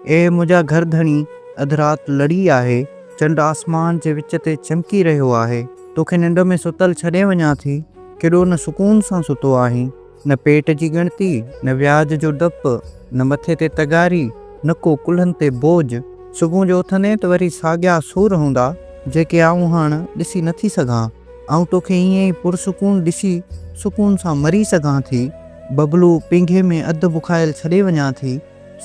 ए मुंहिंजा घर धणी, अधु राति लड़ी आहे, चंड आसमान जे विच ते चमकी रहियो आहे। तोखे निंड में सुतल छॾे वञा थी, केॾो न सुकून सां सुतो आहीं। न पेट जी ॻणती, न व्याज जो डपु, न मथे ते तगारी, न को कुल्हनि ते बोझ। सुबुह जो उथंदे त वरी साॻिया सूर हूंदा जेके आऊं हाणे ॾिसी नथी सघां। आऊं तोखे ईअं ई पुरसुकून ॾिसी सुकून सां मरी सघां थी। बबलू पिंघे में अधु बुखायल छॾे वञा थी।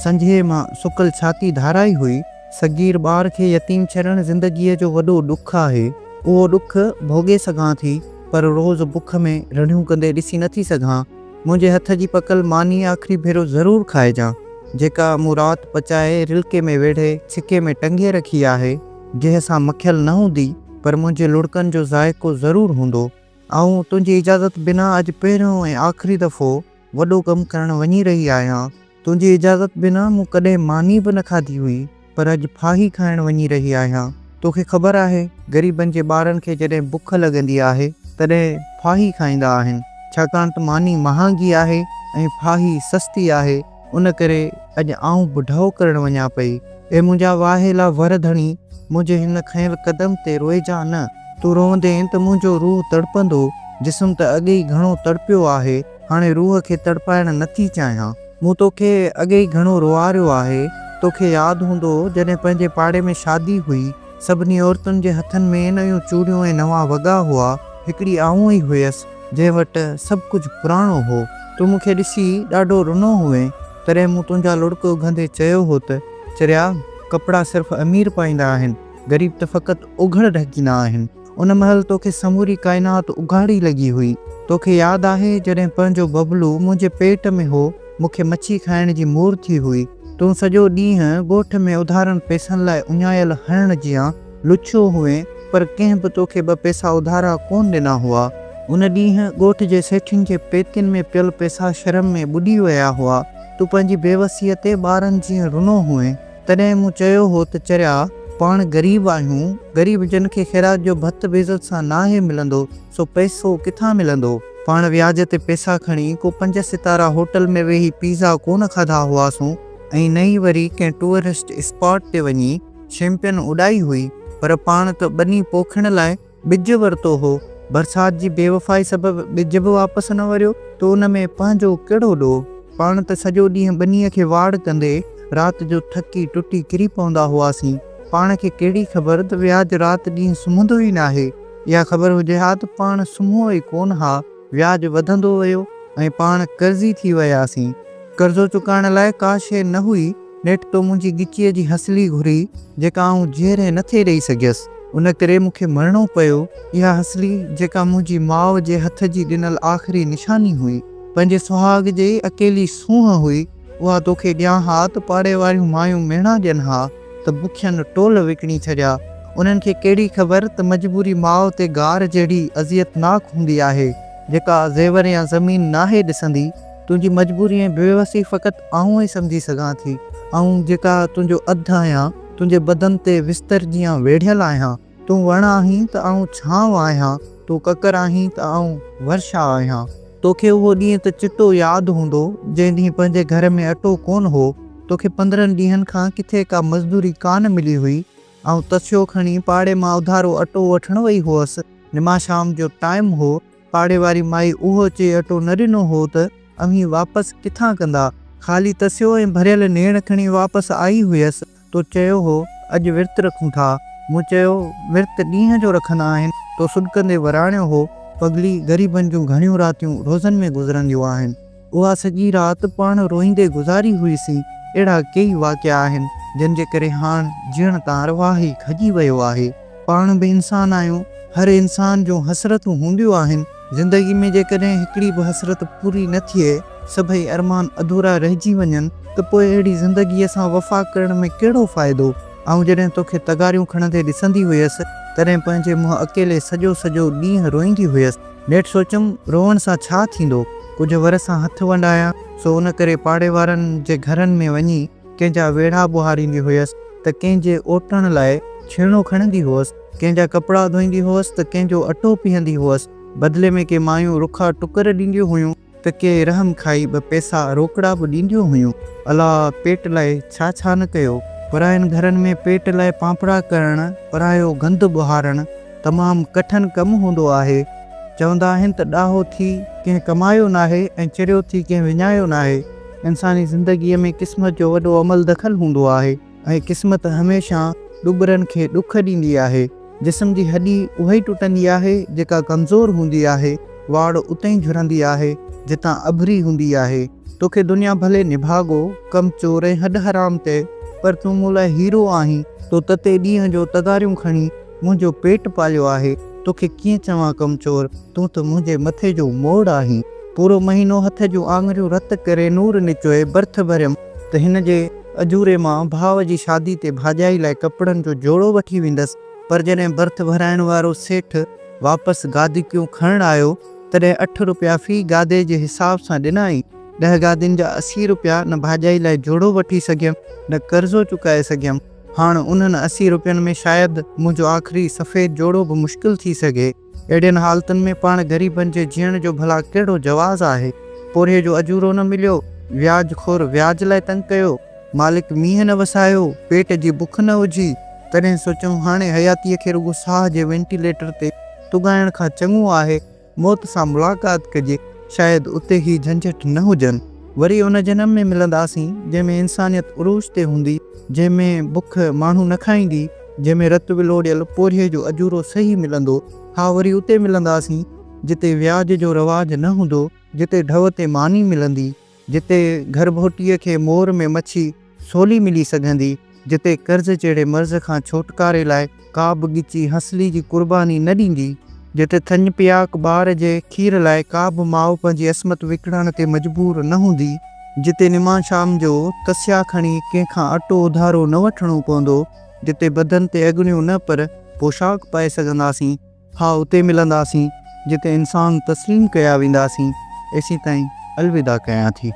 संझे मां सुकल छाती धाराई हुई। सगीर ॿार खे यतीम छॾणु ज़िंदगीअ जो वॾो ॾुखु आहे। उहो ॾुखु भोॻे सघां थी, पर रोज़ बुख में रड़ियूं कंदे ॾिसी नथी सघां। मुंहिंजे हथ जी पकल मानी आख़िरी भेरो ज़रूरु खाइजां, जेका मूं राति पचाए रिलके में वेढ़े छिके में टंगे रखी आहे, जंहिं सां मखियल न हूंदी पर मुंहिंजे लुड़कनि जो ज़ाइक़ो ज़रूरु हूंदो। ऐं तुंहिंजी इजाज़त बिना अॼु पहिरियों ऐं आख़िरी दफ़ो वॾो कमु करणु वञी रही आहियां। तुंहिंजी इजाज़त बिना मूं कॾहिं मानी बि न खाधी हुई, पर अॼु फाही खाइणु वञी रही आहियां। तोखे ख़बर आहे, ग़रीबनि जे ॿारनि खे जॾहिं बुख लॻंदी आहे तॾहिं फाही खाईंदा आहिनि, छाकाणि त मानी महांगी आहे ऐं फाही सस्ती आहे। उन करे अॼु आऊं बि ढउ करणु वञा पई। ए मुंहिंजा वाहेला वर धणी, मुंहिंजे हिन खयल क़दम ते रोइजा न। तूं रोवंदे त मुंहिंजो रूह तड़पंदो। जिस्म त अॻे ई घणो तड़पियो आहे, हाणे रूह खे तड़पाइणु नथी चाहियां। मूं तोखे अॻे ई घणो रोआरियो आहे। तोखे यादि हूंदो जॾहिं पंहिंजे पाड़े में शादी हुई, सभिनी औरतुनि जे हथनि में नयूं चूड़ियूं ऐं नवां वॻा हुआ। हिकिड़ी आऊं ई हुयसि जंहिं वटि सभु कुझु पुराणो हो। तूं मूंखे ॾिसी ॾाढो रुनो हुए। तॾहिं मूं तुंहिंजा लुड़क उघंदे चयो हो त चरिया, कपिड़ा सिर्फ़ु अमीर पाईंदा आहिनि, ग़रीब त फ़क़ति उघड़ ढकींदा आहिनि। उन महिल तोखे समूरी काइनात उघाड़ी लॻी हुई। तोखे यादि आहे जॾहिं पंहिंजो बबलू मुंहिंजे पेट में हो, मूंखे मच्छी खाइण जी मूर थी हुई। तूं सॼो ॾींहुं ॻोठ में उधारनि पैसनि लाइ उञायल हरण जियां लुछो हुए, पर कंहिं बि तोखे ॿ पैसा उधारा कोन ॾिना हुआ। उन ॾींहुं ॻोठ जे सेठियुनि जे पेतियुनि में पियल पैसा शर्म में ॿुॾी विया हुआ। तूं पंहिंजी बेवसीअ ते ॿारनि जीअं रुनो हुए। तॾहिं मूं चयो हो त चरिया, पाण ग़रीब आहियूं, ग़रीब जन खे ख़ैरात जो भत बेइज़त सां नाहे मिलंदो, सो पैसो किथां मिलंदो। पाण व्याज ते पैसा खणी को 5 सितारा होटल में वेही पिज़ा कोन खाधा हुआसूं ऐं न ई वरी कंहिं टूरिस्ट स्पॉट ते वञी चैंपियन उॾाई हुई। पर पाण त ॿनी पोखण लाइ ॿिज वरितो हो। बरसाति जी बेवफ़ाई सबबि ॿिज बि वापसि न वरियो, त उन में पंहिंजो कहिड़ो ॾोह। पाण त सॼो ॾींहुं ॿनीअ खे वाड़ कंदे राति जो थकी टुटी किरी पवंदा हुआसीं। पाण खे कहिड़ी ख़बर त व्याज राति ॾींहुं सुम्हंदो ई न आहे। इहा ख़बर हुजे हा त पाण सुम्हो ई कोन हा। व्याज वधंदो वियो ऐं पाण कर्ज़ी थी वियासीं। कर्ज़ो चुकाइण लाइ का शइ न हुई, नेठि तो मुंहिंजी गिचीअ जी हसली घुरी, जेका आऊं जीअरे नथे ॾेई सघियसि। उन करे मूंखे मरणो पियो। इहा हसली जेका मुंहिंजी माउ जे हथ जी ॾिनल आख़िरी निशानी हुई, पंहिंजे सुहाग जी अकेली सूंहं हुई, उहा तोखे ॾियां हा त पाड़े वारियूं मायूं मेणा ॾियनि हा त बुखियनि टोल विकिणी छॾिया। उन्हनि खे कहिड़ी ख़बर त मजबूरी माउ ते गार जहिड़ी अज़ियतनाक हूंदी आहे, जेका ज़ेवर या ज़मीन नाहे ॾिसंदी। तुंहिंजी मजबूरी ऐं बेवसी फ़क़ति आऊं ई सम्झी सघां थी। ऐं जेका तुंहिंजो अधु आहियां, तुंहिंजे बदन ते विस्तर जीअं वेढ़ियल आहियां। तूं वण आहीं त आऊं छांव आहियां, तूं ककर आहीं त आऊं वर्षा आहियां। तोखे उहो ॾींहुं त चिटो यादि हूंदो जंहिं ॾींहुं पंहिंजे घर में अटो कोन हो। तोखे 15 ॾींहंनि खां किथे का मज़दूरी कान मिली हुई। ऐं तसियो खणी पाड़े मां उधारो अटो वठणु वई हुअसि। निमाशाम जो टाइम हो। पाड़े वारी माई उहो चए अटो न ॾिनो हो त अमीं वापसि किथां कंदा। ख़ाली तसियो ऐं भरियल नेण खणी वापसि आई हुयसि। तो चयो हो अॼु विर्त रखूं था। मूं चयो विर्त ॾींहं जो रखंदा आहिनि। तो सुॾकंदे वराणियो हो, पगली ग़रीबनि जूं घणियूं रातियूं रोज़नि में गुज़रंदियूं आहिनि। उहा सॼी राति पाण रोईंदे गुज़ारी हुईसीं। अहिड़ा कई वाक़िया आहिनि जंहिंजे करे हाणे जीअण तां अरवाह ई खॼी वियो आहे। पाण बि इंसान आहियूं। हर इंसान जूं हसरतूं हूंदियूं आहिनि। ज़िंदगी में जेकॾहिं हिकिड़ी बि हसरत पूरी न थिए, सभई अरमान अधूरा रहिजी वञनि, त पोइ अहिड़ी ज़िंदगीअ सां वफ़ा करण में कहिड़ो फ़ाइदो। ऐं जॾहिं तोखे तगारियूं खणंदे ॾिसंदी हुयसि, तॾहिं पंहिंजे मुंहुं अकेले सॼो ॾींहुं रोईंदी हुयसि। नेठि सोचुमि रोअण सां छा थींदो। कुझु वर सां हथ वंडाया, सो उन करे पाड़े वारनि जे घरनि में वञी कंहिंजा वेढ़ा ॿुहारींदी हुयसि, त कंहिंजे ओटण लाइ छेणो खणंदी हुअसि, कंहिंजा कपिड़ा धोईंदी हुअसि, त कंहिंजो अटो पीअंदी हुअसि। बदिले में के मायूं रुखा टुकर ॾींदियूं हुयूं, त के रहम खाई 2 पैसा रोकड़ा बि ॾींदियूं हुयूं। अला पेट लाइ छा छा न कयो। परायनि घरनि में पेट लाइ पापड़ा करणु, परायो गंद बुहारणु तमामु कठिन कमु हूंदो आहे। चवंदा आहिनि त ॾाहो थी कंहिं कमायो नाहे ऐं चिरियो थी कंहिं विञायो नाहे। इंसानी ज़िंदगीअ में क़िस्मत जो वॾो अमल दख़ल हूंदो आहे ऐं क़िस्मत हमेशह ॾुबरनि खे ॾुख ॾींदी आहे। जिस्म जी हॾी उहा ई टुटंदी आहे जेका कमज़ोर हूंदी आहे। वाड़ उते ई झुरंदी आहे जितां अभरी हूंदी आहे। तोखे दुनिया भले निभागो कम चोर ऐं हॾ हराम ते, पर तूं मूं लाइ हीरो आहीं। तो तते ॾींहं जो तगारियूं खणी मुंहिंजो पेट पालियो आहे। तोखे कीअं चवां कम चोर, तूं त मुंहिंजे मथे जो मोड़ आहीं। पूरो महीनो हथ जूं आङिरियूं रत करे नूर निचोए बर्थ भरियमि त हिन जे अजूरे मां भाउ जी शादी ते भाॼाई लाइ कपिड़नि जो जोड़ो वठी वेंदसि। पर जॾहिं बर्थ भराइण वारो सेठ वापसि गादिकियूं खणणु आयो तॾहिं 8 रुपया फ़ी गादे जे हिसाब सां ॾिनाई। 10 गादियुनि जा 80 रुपया न भाॼाई लाइ जोड़ो वठी सघियमि न कर्ज़ो चुकाए सघियमि। हाणे उन्हनि 80 रुपयनि में शायदि मुंहिंजो आख़िरी सफ़ेद जोड़ो बि मुश्किल थी सघे। अहिड़ियुनि हालतुनि में पाण ग़रीबनि जे जीअण जो भला कहिड़ो जवाज़ आहे। पोरे जो अजूरो न मिलियो, व्याज खोर व्याज लाइ तंग कयो, मालिक मींहं न वसायो, पेट जी बुख न हुजी। तॾहिं सोचूं हाणे हयातीअ खे रुॻो साह जे वेंटिलेटर ते टुगाइण खां चङो आहे मौत सां मुलाक़ात कजे, शायदि उते ई झंझट न हुजनि। वरी उन जनम में मिलंदासीं जंहिंमें इंसानियत उरूज ते हूंदी, जंहिंमें बुख माण्हू न खाईंदी, जंहिंमें रत विलोड़ियल पोरिये जो अजूरो सही मिलंदो। हा, वरी उते मिलंदासीं जिते व्याज जो रवाज न हूंदो, जिते ढव ते मानी मिलंदी, जिते घरभोटीअ खे मोर में मच्छी सोली मिली सघंदी, जिते कर्ज़ जहिड़े मर्ज़ खां छोटकारे लाइ का बि ॻिची हसली जी कुर्बानी न ॾींदी, जिते थञ पियाक ॿार जे खीर लाइ का बि माउ पंहिंजी असमत विकिणण ते मजबूर न हूंदी, जिते निमा शाम जो तस्या खणी कंहिंखां अटो उधारो न वठिणो पवंदो, जिते बदन ते अग्नियूं न पर पोशाक पाए सघंदासीं। हा, उते मिलंदासीं जिते इंसान तस्लीम कया वेंदासीं। एसी ताईं अलविदा कयां थी।